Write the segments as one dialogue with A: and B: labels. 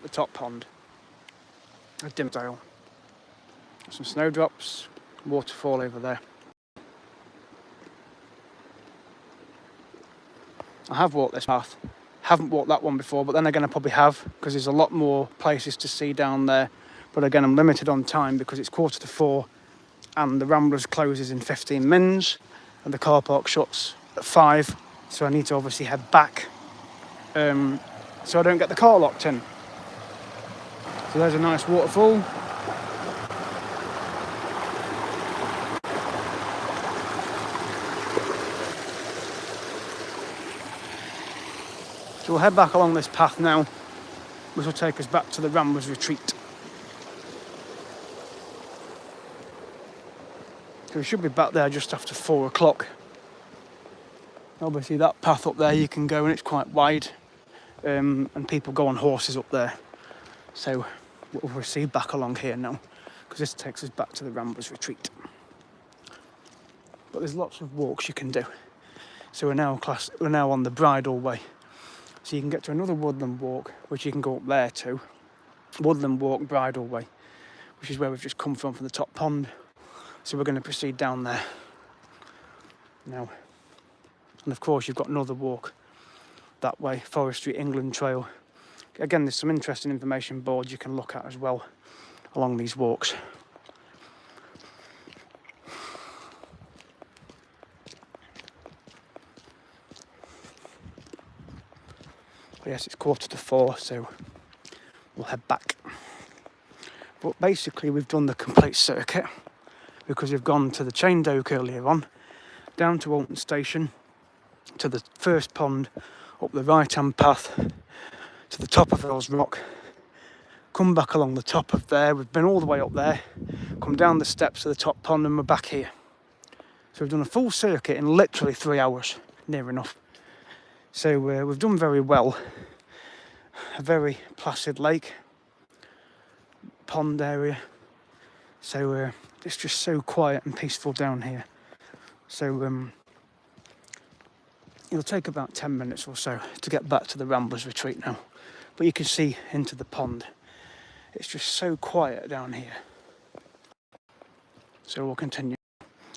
A: the top pond at Dimmingsdale. Some snowdrops, waterfall over there. I have walked this path, haven't walked that one before, but then again I probably have, because there's a lot more places to see down there. But again, I'm limited on time because it's 3:45 and the Ramblers closes in 15 minutes and the car park shuts at 5, so I need to obviously head back so I don't get the car locked in. So there's a nice waterfall. So we'll head back along this path now, which will take us back to the Ramblers Retreat. So we should be back there just after 4 o'clock. Obviously that path up there you can go and it's quite wide, and people go on horses up there. So we'll proceed back along here now, because this takes us back to the Ramblers Retreat. But there's lots of walks you can do. So we're now on the bridle way. So you can get to another woodland walk, which you can go up there to. Woodland walk, bridle way, which is where we've just come from the top pond. So we're going to proceed down there now. And of course you've got another walk that way, Forestry England Trail. Again, there's some interesting information boards you can look at as well along these walks. But yes, it's 4:45, so we'll head back. But basically we've done the complete circuit, because we've gone to the Chained Oak earlier on, down to Alton Station, to the first pond, up the right-hand path, to the top of Earls Rock, come back along the top of there, we've been all the way up there, come down the steps to the top pond and we're back here. So we've done a full circuit in literally 3 hours, near enough. So we've done very well. A very placid lake, pond area. So it's just so quiet and peaceful down here. So it'll take about 10 minutes or so to get back to the Ramblers Retreat now. But you can see into the pond. It's just so quiet down here. So we'll continue.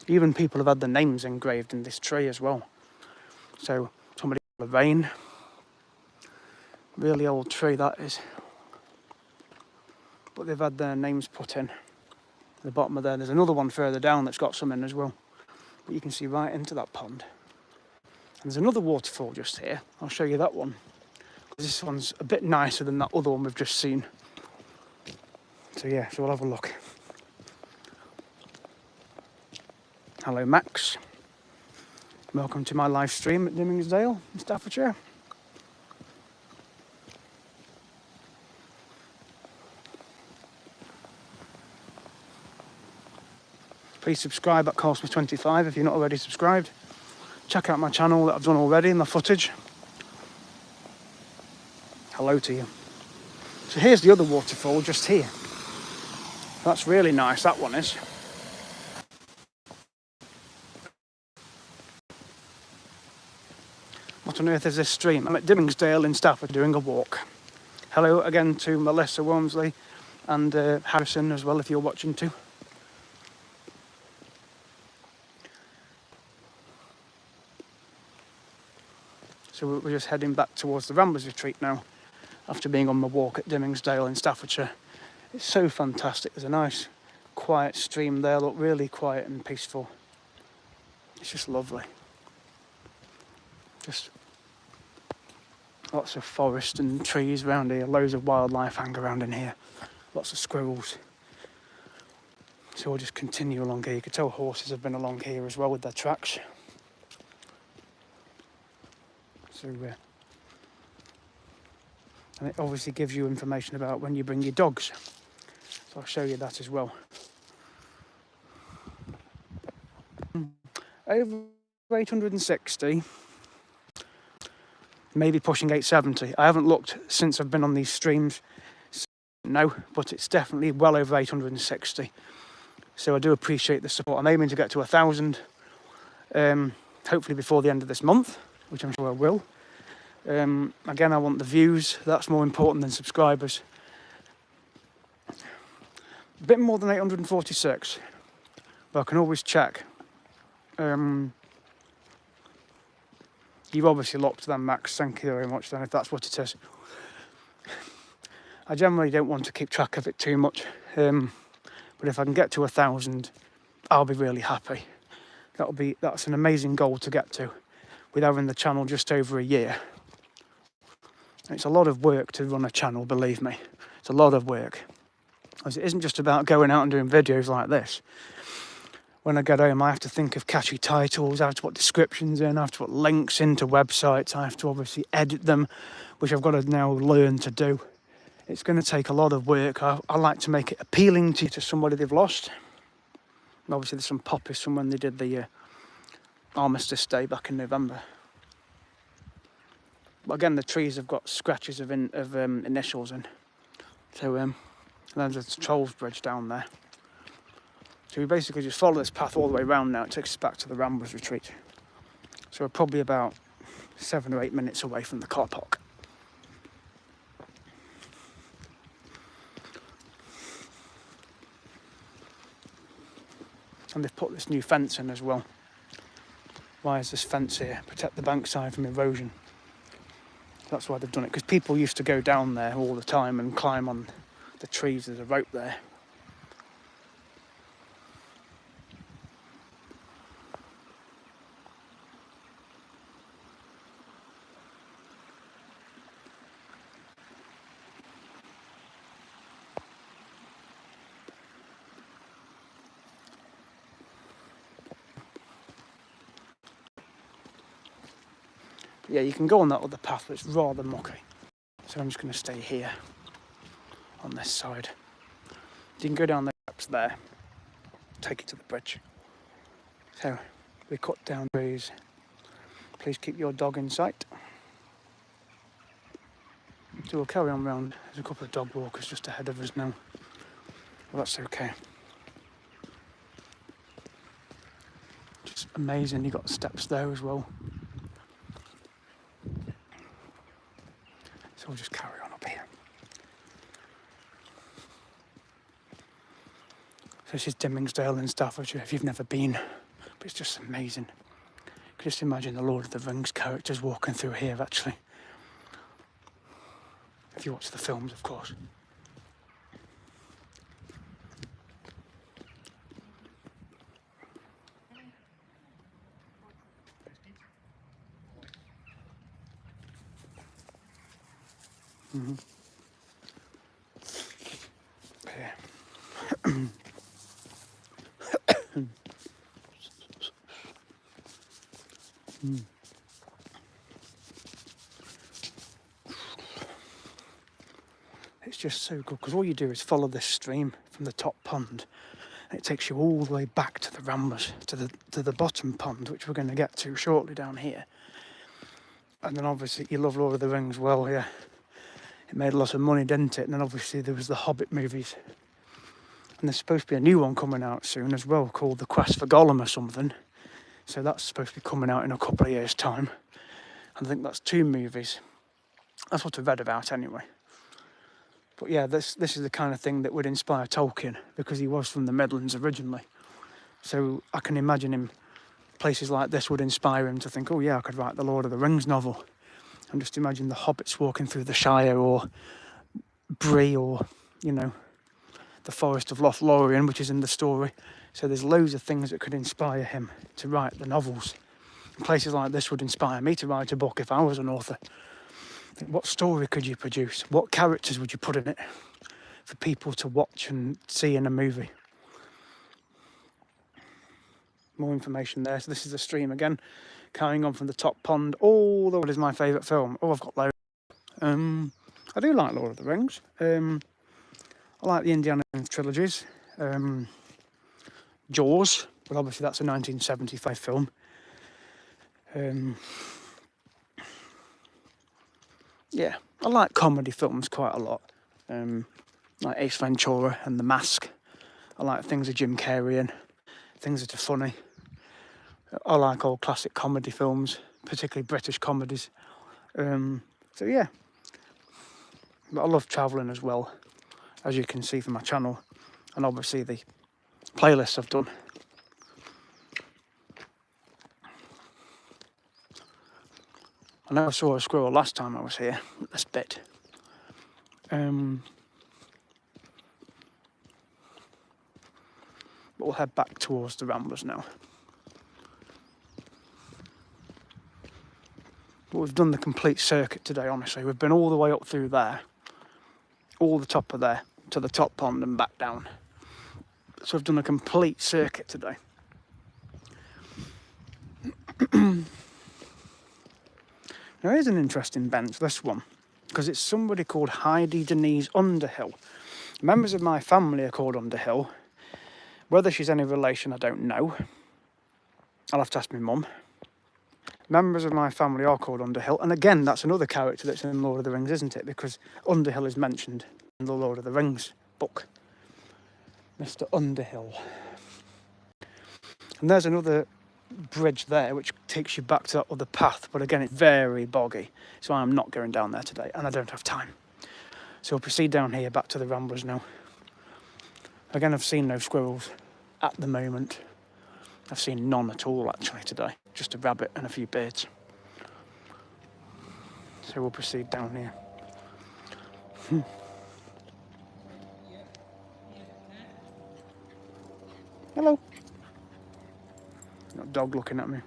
A: Even people have had their names engraved in this tree as well. So somebody Lorraine. Really old tree that is. But they've had their names put in. At the bottom of there, there's another one further down that's got some in as well. But you can see right into that pond. And there's another waterfall just here. I'll show you that one. This one's a bit nicer than that other one we've just seen. So yeah, so we'll have a look. Hello Max. Welcome to my live stream at Dimmingsdale in Staffordshire. Please subscribe at Cosmos25 if you're not already subscribed. Check out my channel that I've done already in the footage. Hello to you. So here's the other waterfall just here. That's really nice, that one is. What on earth is this stream? I'm at Dimmingsdale in Stafford doing a walk. Hello again to Melissa Wormsley and Harrison as well if you're watching too. So we're just heading back towards the Ramblers Retreat now, after being on my walk at Dimmingsdale in Staffordshire. It's so fantastic. There's a nice quiet stream there, look really quiet and peaceful. It's just lovely. Just lots of forest and trees around here, loads of wildlife hang around in here, lots of squirrels. So we'll just continue along here. You can tell horses have been along here as well with their tracks. So, and it obviously gives you information about when you bring your dogs. So I'll show you that as well. Over 860, maybe pushing 870. I haven't looked since I've been on these streams, no, but it's definitely well over 860. So I do appreciate the support. I'm aiming to get to 1,000, hopefully before the end of this month, which I'm sure I will. Again, I want the views. That's more important than subscribers. A bit more than 846, but I can always check. You've obviously locked them, Max. Thank you very much then, if that's what it is. I generally don't want to keep track of it too much, but if I can get to 1,000, I'll be really happy. That's an amazing goal to get to, with having the channel just over a year. It's a lot of work to run a channel, believe me. It's a lot of work. As it isn't just about going out and doing videos like this. When I get home, I have to think of catchy titles, I have to put descriptions in, I have to put links into websites, I have to obviously edit them, which I've got to now learn to do. It's going to take a lot of work. I like to make it appealing to somebody they've lost. And obviously there's some poppies from when they did the Armistice Day back in November. But again, the trees have got scratches of initials in. So and then there's the Trolls Bridge down there. So we basically just follow this path all the way around now. It takes us back to the Ramblers Retreat. So we're probably about 7 or 8 minutes away from the car park. And they've put this new fence in as well. Why is this fence here? Protect the bankside from erosion. That's why they've done it, because people used to go down there all the time and climb on the trees. There's a rope there. Yeah, you can go on that other path, but it's rather mucky. So I'm just going to stay here on this side. You can go down the steps there, take it to the bridge. So we cut down trees. Please keep your dog in sight. So we'll carry on round. There's a couple of dog walkers just ahead of us now. Well, that's okay. Just amazing. You've got the steps there as well. So we'll just carry on up here. So this is Dimmingsdale in Staffordshire, if you've never been. But it's just amazing. You can just imagine the Lord of the Rings characters walking through here, actually. If you watch the films, of course. Yeah. It's just so good, because all you do is follow this stream from the top pond, and it takes you all the way back to the Ramblers, to the bottom pond, which we're going to get to shortly down here. And then obviously you love Lord of the Rings, well, yeah, it made a lot of money, didn't it? And then obviously there was the Hobbit movies, and there's supposed to be a new one coming out soon as well, called The Quest for Gollum or something. So that's supposed to be coming out in a couple of years' time. I think that's 2 movies. That's what I've read about anyway. But yeah, this is the kind of thing that would inspire Tolkien, because he was from the Midlands originally. So I can imagine him, places like this would inspire him to think, oh yeah, I could write the Lord of the Rings novel. And just imagine the hobbits walking through the Shire, or Bree, or, you know, the Forest of Lothlorien, which is in the story. So there's loads of things that could inspire him to write the novels. And places like this would inspire me to write a book if I was an author. What story could you produce? What characters would you put in it for people to watch and see in a movie? More information there. So this is the stream again, carrying on from the top pond. Oh, that is my favourite film. Oh, I've got loads. I do like Lord of the Rings. I like the Indiana Jones trilogies. Jaws, but obviously that's a 1975 film. Yeah, I like comedy films quite a lot. Like Ace Ventura and The Mask. I like things with Jim Carrey in, things that are funny. I like old classic comedy films, particularly British comedies. So yeah, but I love travelling as well. As you can see from my channel, and obviously the playlists I've done. I know I saw a squirrel last time I was here at this bit. But we'll head back towards the Ramblers now. But we've done the complete circuit today, honestly. We've been all the way up through there, all the top of there, to the top pond and back down. So we've done a complete circuit today. Now here's an interesting bench, this one, because it's somebody called Heidi Denise Underhill. Members of my family are called Underhill. Whether she's any relation, I don't know. I'll have to ask my mum. Members of my family are called Underhill, and again, that's another character that's in Lord of the Rings, isn't it? Because Underhill is mentioned in the Lord of the Rings book. Mr. Underhill. And there's another bridge there which takes you back to that other path, but again, it's very boggy, so I'm not going down there today, and I don't have time. So we'll proceed down here back to the Ramblers now. Again, I've seen no squirrels at the moment. I've seen none at all actually today, just a rabbit and a few birds. So we'll proceed down here. Hello. Got a dog looking at me.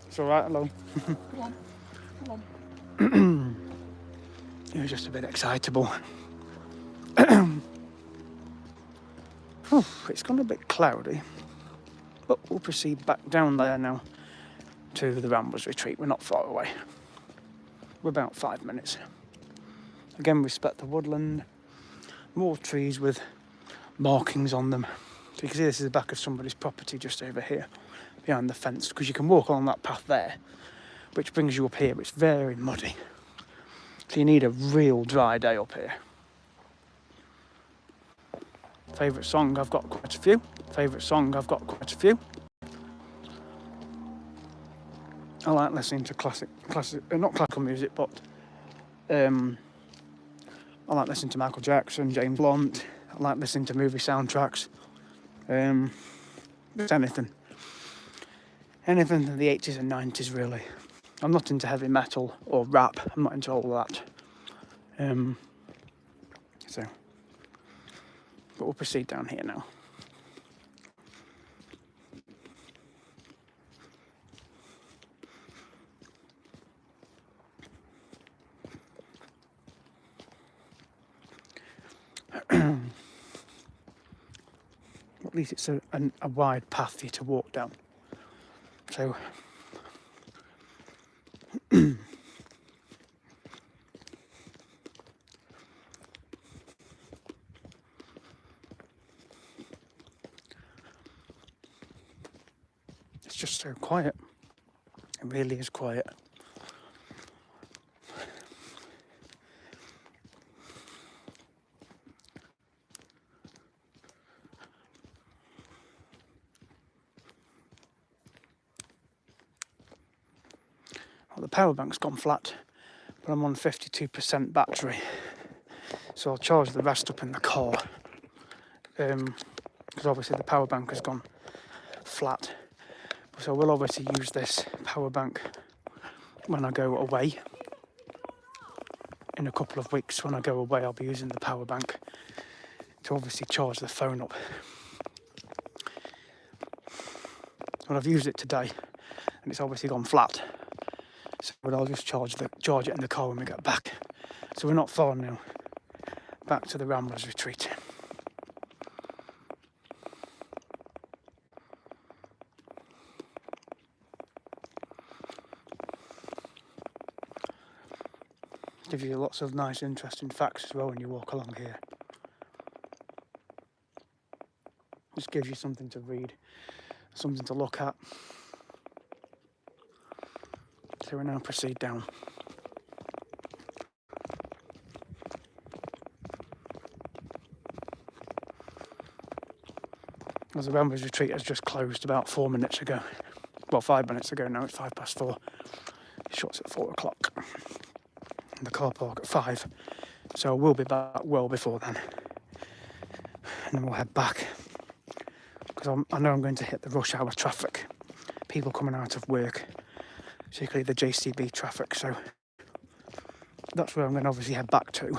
A: It's all right, hello.
B: Come on, come on.
A: He was just a bit excitable. It's gone a bit cloudy, but we'll proceed back down there now to the Ramblers Retreat. We're not far away. We're about 5 minutes. Again, respect the woodland. More trees with markings on them. So you can see this is the back of somebody's property just over here, behind the fence, because you can walk along that path there, which brings you up here. It's very muddy. So you need a real dry day up here. Favourite song, I've got quite a few. Favourite song, I've got quite a few. I like listening to not classical music, but I like listening to Michael Jackson, James Blunt. I like listening to movie soundtracks. Just anything. Anything in the 80s and 90s, really. I'm not into heavy metal or rap. I'm not into all that. But we'll proceed down here now. At least it's a wide path for you to walk down. So it's just so quiet. It really is quiet. Well, the power bank's gone flat, but I'm on 52% battery, so I'll charge the rest up in the car, because obviously the power bank has gone flat. So I will obviously use this power bank when I go away. In a couple of weeks when I go away, I'll be using the power bank to obviously charge the phone up. Well, I've used it today and it's obviously gone flat. So I'll just charge it in the car when we get back. So we're not far now. Back to the Ramblers Retreat. Gives you lots of nice, interesting facts as well when you walk along here. Just gives you something to read, something to look at. So we now proceed down. As the Ramblers Retreat has just closed about 4 minutes ago. Well, 5 minutes ago now, it's 4:05. It shuts at 4 o'clock. And the car park at 5 So I will be back well before then. And then we'll head back. Because I know I'm going to hit the rush hour traffic. People coming out of work, particularly the JCB traffic. So that's where I'm going to obviously head back to.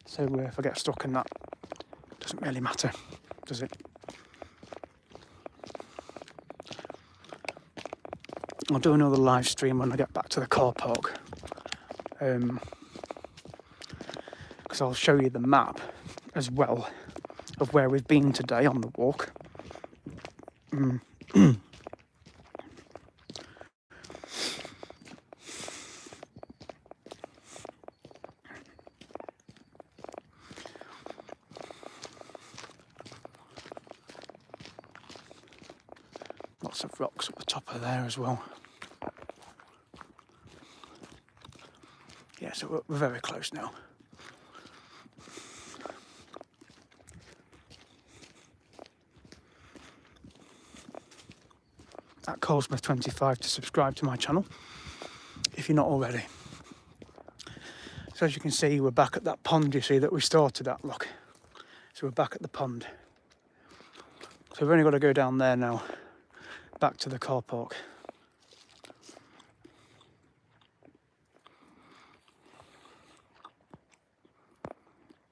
A: So if I get stuck in that, it doesn't really matter, does it? I'll do another live stream when I get back to the car park. Because I'll show you the map as well of where we've been today on the walk. Lots of rocks at the top of there as well. Yeah, so we're very close now. At Colesmith25 to subscribe to my channel if you're not already. So as you can see, we're back at that pond you see that we started at, look. So we're back at the pond. So we've only got to go down there now, back to the car park.